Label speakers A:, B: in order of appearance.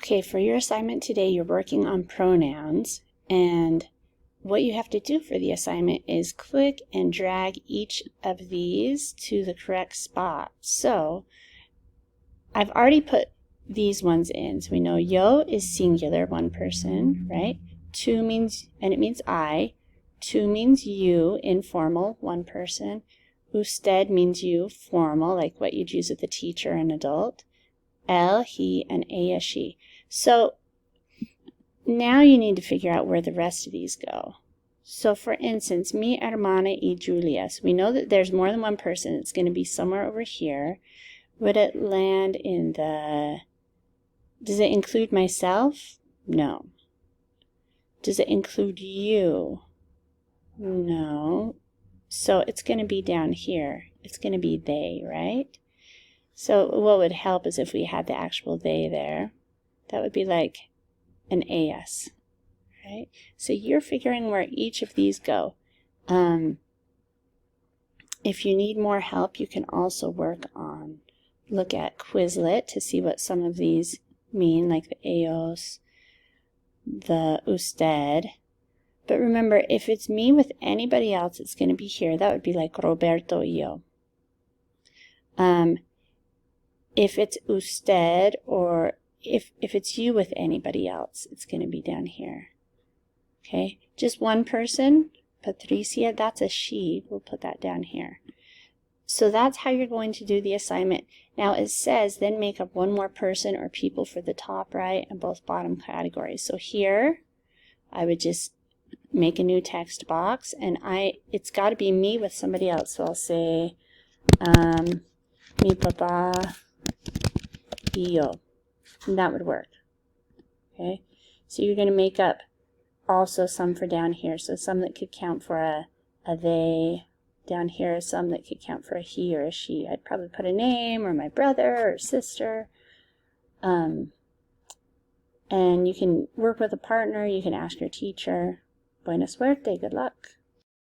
A: Okay, for your assignment today, you're working on pronouns, and what you have to do for the assignment is click and drag each of these to the correct spot. So I've already put these ones in. So we know yo is singular, one person, right? Two means, and it means I. Two means you, informal, one person. Usted means you, formal, like what you'd use with a teacher, an adult. Él, he, and ella, she. So now you need to figure out where the rest of these go. So for instance, mi hermana y Julia. So we know that there's more than one person. It's going to be somewhere over here. Would it land in the... Does it include myself? No. Does it include you? No. So it's going to be down here. It's going to be they, right? So what would help is if we had the actual they there. That would be like an AS, right? So you're figuring where each of these go. If you need more help, you can also look at Quizlet to see what some of these mean, like the ellos, the usted. But remember, if it's me with anybody else, it's going to be here. That would be like Roberto y yo. If it's usted, or if it's you with anybody else, it's going to be down here. Okay, just one person, Patricia, that's a she. We'll put that down here. So that's how you're going to do the assignment. Now it says then make up one more person or people for the top right and both bottom categories. So here I would just make a new text box, and it's got to be me with somebody else. So I'll say mi papá y yo. And that would work. Okay, so you're going to make up also some for down here. So some that could count for a they. Down here, some that could count for a he or a she. I'd probably put a name or my brother or sister. And you can work with a partner. You can ask your teacher. Buena suerte. Good luck.